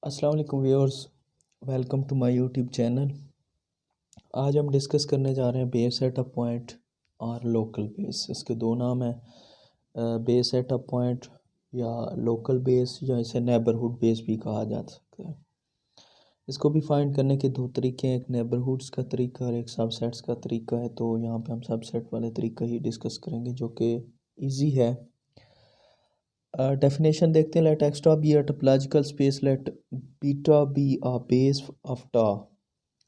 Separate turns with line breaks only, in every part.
अस्सलाम वालेकुम viewers, welcome to my YouTube channel. आज हम डिस्कस करने जा रहे हैं बेस सेटअप पॉइंट और लोकल बेस। इसके दो नाम हैं, बेस सेटअप पॉइंट या लोकल बेस, या इसे नेबरहुड बेस भी कहा जा सकता है। इसको भी फाइंड करने के दो तरीके हैं, एक नेबरहुड्स का तरीका और एक सबसेट्स का तरीका है। तो यहाँ पे हम सबसेट वाले तरीका ही डिस्कस करेंगे जो कि ईजी है। Definition देखते हैं। Let x star be a topological space. Let beta be a base of tau.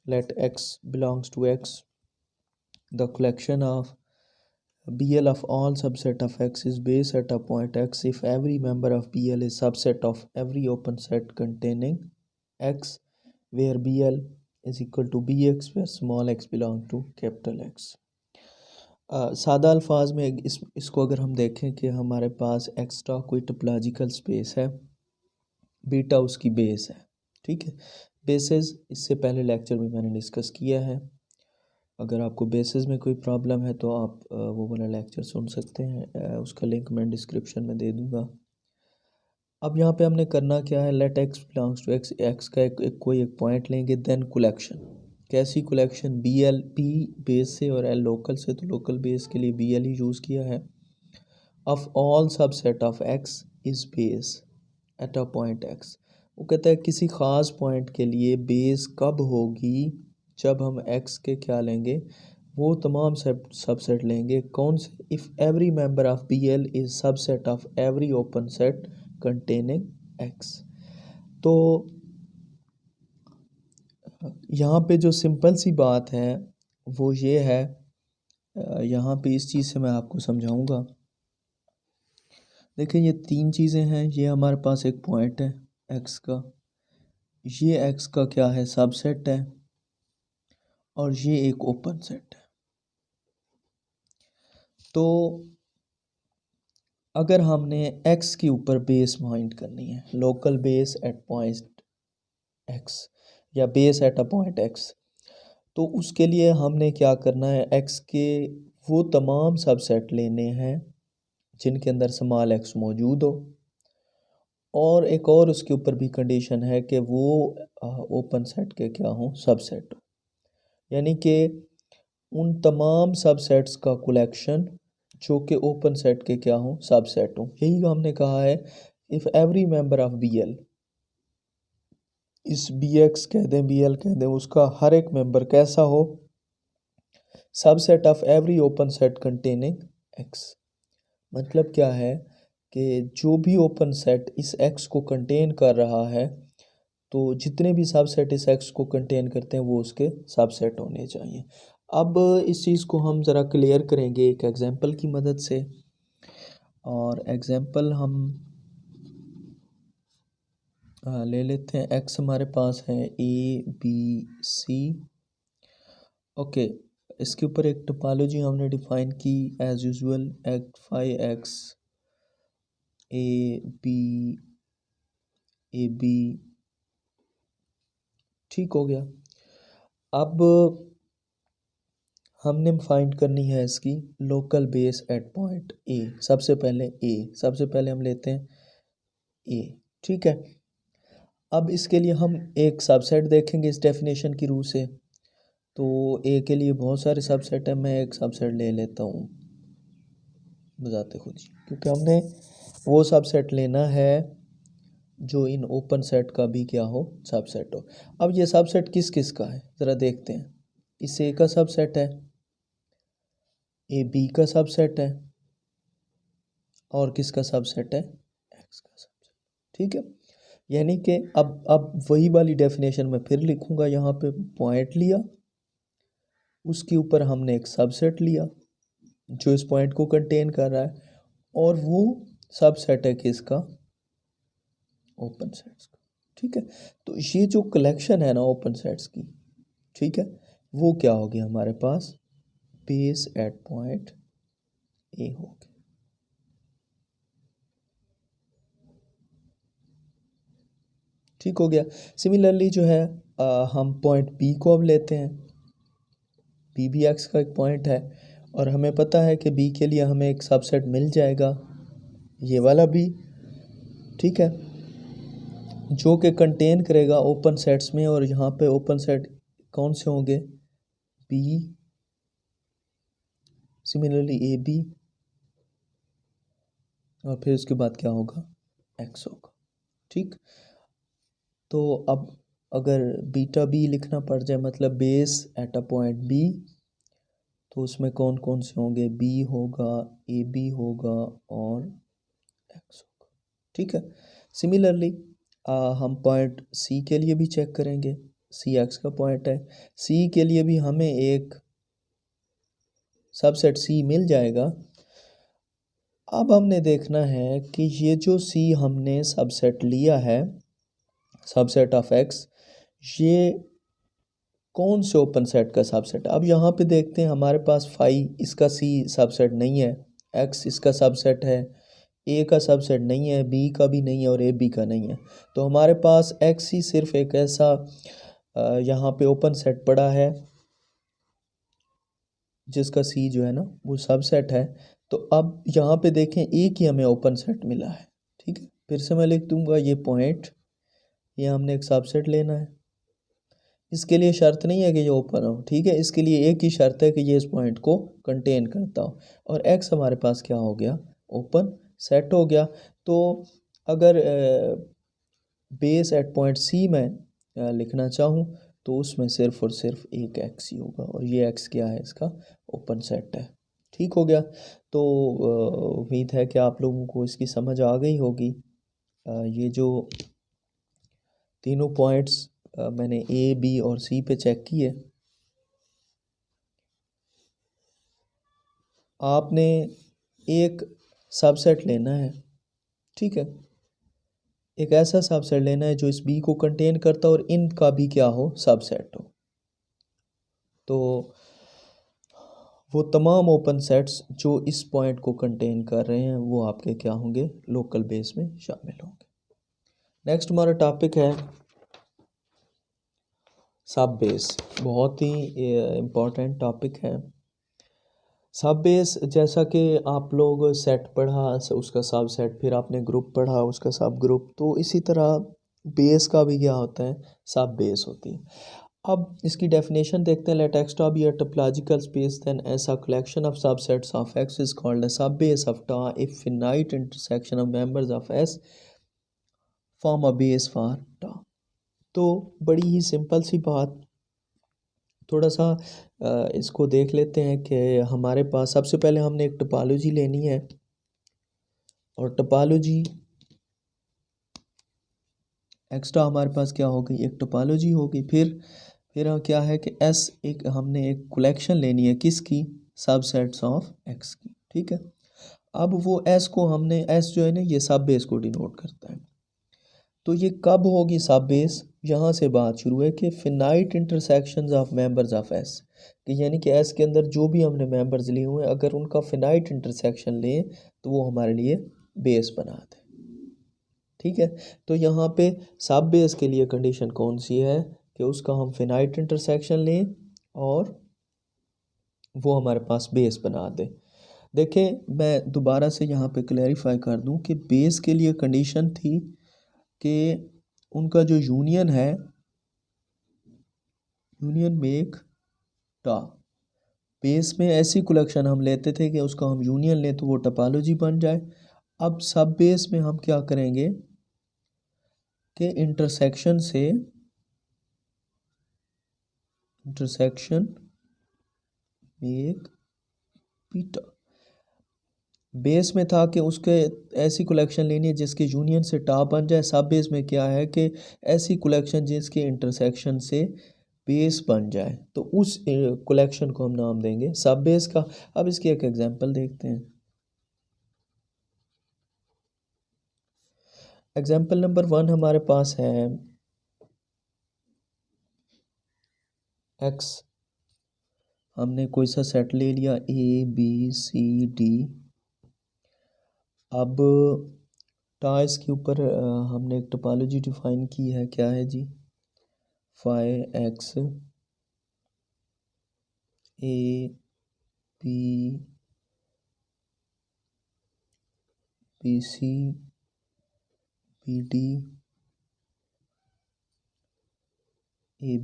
Let x belongs to x. The collection of BL of all subset of x is base at a point x if every member of BL is subset of every open set containing x, where BL is equal to bx, where small x belong to capital X. सादा अल्फाज में इसको अगर हम देखें कि हमारे पास extra कोई टोपोलॉजिकल स्पेस है, बीटा उसकी बेस है। ठीक है, बेसेस इससे पहले लेक्चर में मैंने डिस्कस किया है। अगर आपको बेसिस में कोई प्रॉब्लम है तो आप वो वाला लेक्चर सुन सकते हैं, उसका लिंक मैं डिस्क्रिप्शन में दे दूँगा। अब यहाँ पे हमने करना क्या है, let X belongs to X, X का कोई एक पॉइंट लेंगे, देन कलेक्शन। कैसी collection? B L, P base से और एल लोकल से, तो लोकल बेस के लिए बी एल ही यूज़ किया है। Of all subset of x is base at a point x. वो कहता है किसी ख़ास पॉइंट के लिए बेस कब होगी, जब हम एक्स के क्या लेंगे, वो तमाम सबसेट लेंगे। कौन से? If every member of B L is subset of every open set containing X. तो यहाँ पे जो सिंपल सी बात है वो ये है, यहाँ पे इस चीज़ से मैं आपको समझाऊंगा। देखिए ये तीन चीज़ें हैं। ये हमारे पास एक पॉइंट है एक्स का, ये एक्स का क्या है, सबसेट है, और ये एक ओपन सेट है। तो अगर हमने एक्स के ऊपर बेस फाइंड करनी है, local base at point X या base at a point X, तो उसके लिए हमने क्या करना है, एक्स के वो तमाम सबसेट लेने हैं जिनके अंदर स्मॉल एक्स मौजूद हो, और एक और उसके ऊपर भी कंडीशन है कि वो ओपन सेट के क्या हों, सबसेट हो। यानी कि उन तमाम सबसेट्स का कलेक्शन जो कि ओपन सेट के क्या हों, सबसेट हों। यही हमने कहा है, if every member of B L, इस बी एक्स कह दें, बी एल कह दें, उसका हर एक मेंबर कैसा हो, subset of every open set containing x. मतलब क्या है कि जो भी ओपन सेट इस एक्स को कंटेन कर रहा है, तो जितने भी सबसेट इस एक्स को कंटेन करते हैं वो उसके सबसेट होने चाहिए। अब इस चीज़ को हम ज़रा क्लियर करेंगे एक एग्जांपल की मदद से। और एग्जांपल हम ले लेते हैं। एक्स हमारे पास है ए बी सी। ओके, इसके ऊपर एक टोपोलॉजी हमने डिफाइन की as usual, five X A B, ठीक हो गया। अब हमने फाइंड करनी है इसकी local base at point A. सबसे पहले हम लेते हैं ए, ठीक है। अब इसके लिए हम एक सबसेट देखेंगे इस डेफिनेशन की रूह से। तो ए के लिए बहुत सारे सबसेट हैं, मैं एक सबसेट ले लेता हूँ बजाते खुद ही, क्योंकि हमने वो सबसेट लेना है जो इन ओपन सेट का भी क्या हो, सबसेट हो। अब ये सबसेट किस किस का है ज़रा देखते हैं। इस ए का सबसेट है, ए बी का सबसेट है, और किसका सबसेट है, एक्स का सबसेट। ठीक है, यानी कि अब वही वाली डेफिनेशन में फिर लिखूंगा। यहाँ पे पॉइंट लिया, उसके ऊपर हमने एक सबसेट लिया जो इस पॉइंट को कंटेन कर रहा है, और वो सबसेट है किसका, ओपन सेट्स का। ठीक है, तो ये जो कलेक्शन है ना ओपन सेट्स की, ठीक है, वो क्या हो गया हमारे पास, बेस एट पॉइंट ए हो गया। ठीक हो गया। सिमिलरली जो है हम पॉइंट बी को अब लेते हैं। बी भी एक्स का एक पॉइंट है, और हमें पता है कि बी के लिए हमें एक सबसेट मिल जाएगा, ये वाला भी। ठीक है, जो कि कंटेन करेगा ओपन सेट्स में, और यहाँ पे ओपन सेट कौन से होंगे, बी, सिमिलरली ए बी, और फिर उसके बाद क्या होगा, एक्स होगा। ठीक, तो अब अगर बीटा बी लिखना पड़ जाए, मतलब base at a point B, तो उसमें कौन कौन से होंगे, बी होगा, ए बी होगा, और एक्स होगा। ठीक है, सिमिलरली हम पॉइंट सी के लिए भी चेक करेंगे, सी एक्स का पॉइंट है, सी के लिए भी हमें एक सबसेट सी मिल जाएगा। अब हमने देखना है कि ये जो सी हमने सबसेट लिया है, सबसेट ऑफ एक्स, ये कौन से ओपन सेट का सबसेट। अब यहाँ पे देखते हैं हमारे पास फाई इसका सी सबसेट नहीं है, एक्स इसका सबसेट है, ए का सबसेट नहीं है, बी का भी नहीं है, और ए बी का नहीं है। तो हमारे पास एक्स ही सिर्फ एक ऐसा यहाँ पे ओपन सेट पड़ा है जिसका सी जो है ना वो सबसेट है। तो अब यहाँ पे देखें एक ही हमें ओपन सेट मिला है। ठीक है, फिर से मैं लिख दूंगा ये पॉइंट, ये हमने एक सबसेट लेना है। इसके लिए शर्त नहीं है कि ये ओपन हो, ठीक है, इसके लिए एक ही शर्त है कि ये इस पॉइंट को कंटेन करता हो, और एक्स हमारे पास क्या हो गया, ओपन सेट हो गया। तो अगर बेस एट पॉइंट सी में लिखना चाहूँ तो उसमें सिर्फ और सिर्फ एक एक्स ही होगा, और ये एक्स क्या है, इसका ओपन सेट है। ठीक हो गया। तो उम्मीद है कि आप लोगों को इसकी समझ आ गई होगी। ये जो तीनों पॉइंट्स मैंने ए बी और सी पे चेक किए, आपने एक सबसेट लेना है। ठीक है, एक ऐसा सबसेट लेना है जो इस बी को कंटेन करता हो और इनका भी क्या हो, सबसेट हो। तो वो तमाम ओपन सेट्स जो इस पॉइंट को कंटेन कर रहे हैं वो आपके क्या होंगे, लोकल बेस में शामिल होंगे। नेक्स्ट हमारा टॉपिक है सब बेस, बहुत ही इम्पोर्टेंट टॉपिक है। सब बेस, जैसा कि आप लोग सेट पढ़ा उसका सब सेट, फिर आपने ग्रुप पढ़ा उसका सब ग्रुप, तो इसी तरह बेस का भी क्या होता है, सब बेस होती है। अब इसकी डेफिनेशन देखते हैं। Let X be a topological space then ऐसा collection of subsets of X is called a sub base of tau if finite intersection of members of S form a base for tau. तो बड़ी ही simple सी बात, थोड़ा सा इसको देख लेते हैं कि हमारे पास सबसे पहले हमने एक टोपोलॉजी लेनी है, और टोपोलॉजी एक्स्ट्रा हमारे पास क्या हो गई, एक टोपोलॉजी होगी। फिर क्या है कि एस, एक हमने एक कलेक्शन लेनी है किसकी, सबसेट्स ऑफ एक्स की। ठीक है, अब वो एस को हमने, एस जो है ना ये सब बेस को डिनोट करता है। तो ये कब होगी सब बेस, यहाँ से बात शुरू है कि finite intersections of members of S, कि यानी कि एस के अंदर जो भी हमने मेंबर्स लिए हुए हैं अगर उनका फिनाइट इंटरसेक्शन लें तो वो हमारे लिए बेस बना दे। ठीक है, तो यहाँ पे सब बेस के लिए कंडीशन कौन सी है कि उसका हम फिनाइट इंटरसेक्शन लें और वो हमारे पास बेस बना दे। देखें, मैं दोबारा से यहाँ पे क्लैरिफाई कर दूं कि बेस के लिए कंडीशन थी कि उनका जो यूनियन है, यूनियन मेक टा। बेस में ऐसी कलेक्शन हम लेते थे कि उसका हम यूनियन लें तो वो टोपोलॉजी बन जाए। अब सब बेस में हम क्या करेंगे कि इंटरसेक्शन मेक बीटा। बेस में था कि उसके ऐसी कलेक्शन लेनी है जिसके यूनियन से टा बन जाए। सब बेस में क्या है कि ऐसी कलेक्शन जिसके इंटरसेक्शन से बेस बन जाए, तो उस कलेक्शन को हम नाम देंगे सब बेस का। अब इसकी एक एग्जांपल देखते हैं। एग्जांपल नंबर 1 हमारे पास है एक्स, हमने कोई सा सेट ले लिया ए बी सी डी। अब टाइस के ऊपर हमने एक टोपोलॉजी डिफाइन की है, क्या है जी, phi X A B B C B D A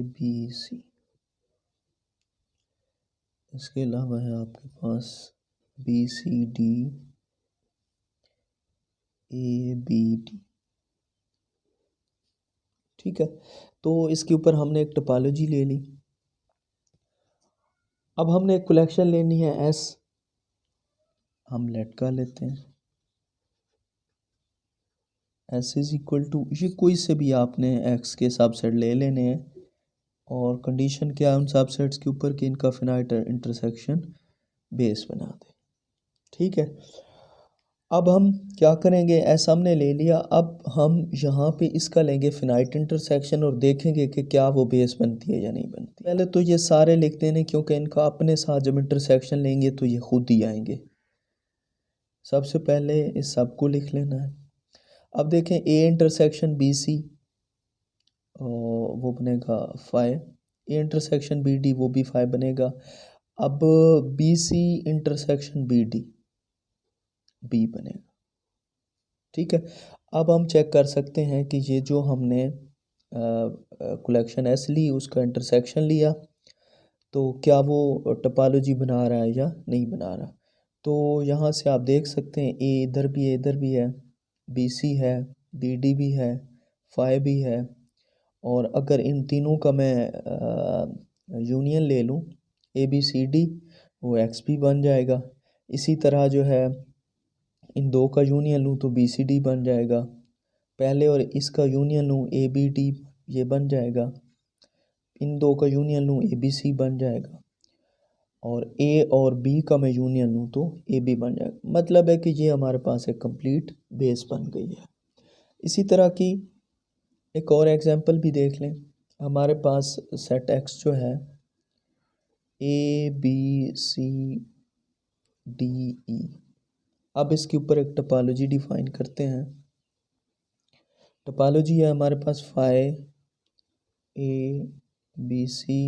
B C. इसके अलावा है आपके पास B C D A B D. ठीक है, तो इसके ऊपर हमने एक टोपोलॉजी ले ली। अब हमने एक कलेक्शन लेनी है एस, हम लेट का लेते हैं। एस इज इक्वल टू, ये कोई से भी आपने एक्स के सबसेट ले लेने हैं और कंडीशन क्या है उन सबसेट्स के ऊपर कि इनका फिनाइट इंटरसेक्शन बेस बना दे। ठीक है, अब हम क्या करेंगे, ऐसा हमने ले लिया, अब हम यहाँ पे इसका लेंगे फिनाइट इंटरसेक्शन और देखेंगे कि क्या वो बेस बनती है या नहीं बनती। पहले तो ये सारे लिख देने, क्योंकि इनका अपने साथ जब इंटरसेक्शन लेंगे तो ये खुद ही आएंगे। सबसे पहले इस सब को लिख लेना है। अब देखें ए इंटरसेक्शन बी सी वो बनेगा 5, ए इंटरसेक्शन बी डी वो भी 5 बनेगा। अब B C intersection B D B बनेगा। ठीक है, अब हम चेक कर सकते हैं कि ये जो हमने कलेक्शन एस ली उसका इंटरसेक्शन लिया तो क्या वो टोपोलॉजी बना रहा है या नहीं बना रहा। तो यहाँ से आप देख सकते हैं ए इधर भी है, इधर भी है, बी सी है, बी डी भी है, 5 भी है। और अगर इन तीनों का मैं यूनियन ले लूँ ए बी सी डी, वो एक्स भी बन जाएगा। इसी तरह जो है इन दो का यूनियन लूँ तो बी सी डी बन जाएगा पहले, और इसका यूनियन लूँ ए बी डी, ये बन जाएगा। इन दो का यूनियन लूँ ए बी सी बन जाएगा, और ए और बी का मैं यूनियन लूँ तो ए बी बन जाएगा। मतलब है कि ये हमारे पास एक कंप्लीट बेस बन गई है। इसी तरह की एक और एग्जांपल भी देख लें। हमारे पास सेट एक्स जो है A B C D E, अब इसके ऊपर एक टोपोलॉजी डिफाइन करते हैं। टोपोलॉजी है हमारे पास phi A B C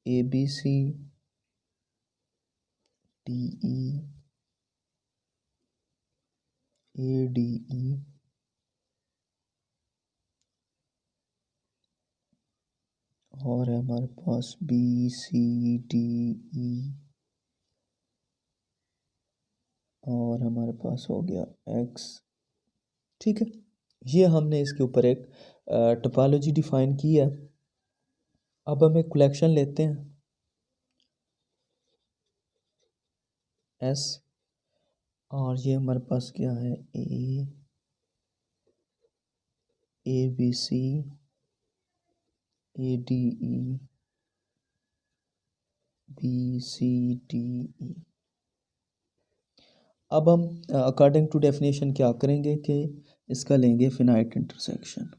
A B C D E A D E और है हमारे पास बी सी डी ई और हमारे पास हो गया एक्स। ठीक है, ये हमने इसके ऊपर एक टोपोलॉजी डिफाइन की है। अब हम एक कलेक्शन लेते हैं एस, और ये हमारे पास क्या है A B C A D E B C D E. अब हम अकॉर्डिंग टू डेफिनेशन क्या करेंगे कि इसका लेंगे फिनाइट इंटरसेक्शन।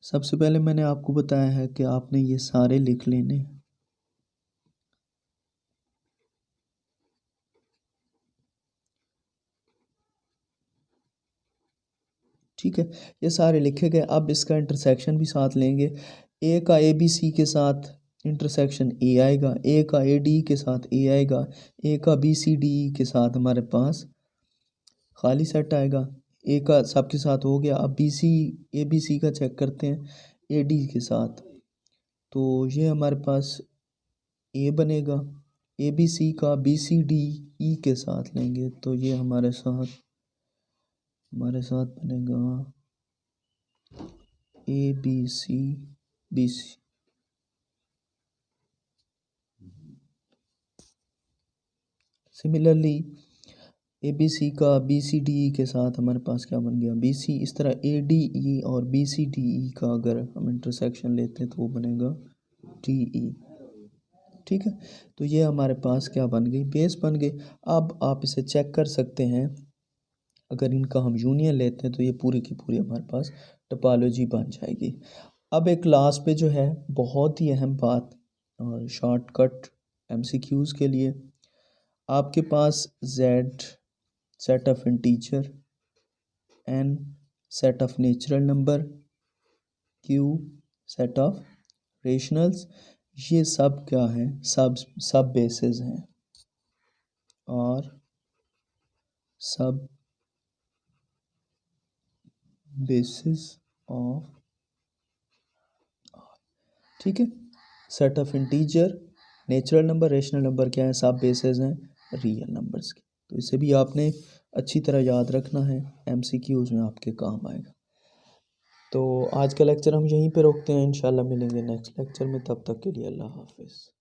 सबसे पहले मैंने आपको बताया है कि आपने ये सारे लिख लेने। ठीक है, ये सारे लिखे गए। अब इसका इंटरसेक्शन भी साथ लेंगे। ए का ए बी सी के साथ इंटरसेक्शन ए आएगा, ए का ए डी के साथ ए आएगा, ए का बी सी डी के साथ हमारे पास खाली सेट आएगा। ए का सबके साथ हो गया। अब B C A B C का चेक करते हैं ए डी के साथ, तो ये हमारे पास ए बनेगा। ए बी सी का बी सी डी ई के साथ लेंगे तो ये हमारे साथ बनेगा A B C B C. Similarly A B C का बी सी डी ई के साथ हमारे पास क्या बन गया बी सी। इस तरह ए डी ई और बी सी डी ई का अगर हम इंटरसेक्शन लेते हैं तो वो बनेगा डी ई। ठीक है, तो ये हमारे पास क्या बन गई, बेस बन गई। अब आप इसे चेक कर सकते हैं, अगर इनका हम यूनियन लेते हैं तो ये पूरी की पूरी हमारे पास टोपोलॉजी बन जाएगी। अब एक लास्ट पे जो है बहुत ही अहम बात और शॉर्टकट एमसीक्यूज़ के लिए, आपके पास z set of integer, n set of natural number, q set of rationals, ये सब क्या है, सब बेसिस हैं और सब बेसिस ऑफ, ठीक है। Set of integer, natural number, rational number क्या है, सब बेसिस हैं रियल नंबर्स के। तो इसे भी आपने अच्छी तरह याद रखना है, एमसीक्यूज़ में आपके काम आएगा। तो आज का लेक्चर हम यहीं पे रोकते हैं, इंशाल्लाह मिलेंगे नेक्स्ट लेक्चर में, तब तक के लिए अल्लाह हाफिज़।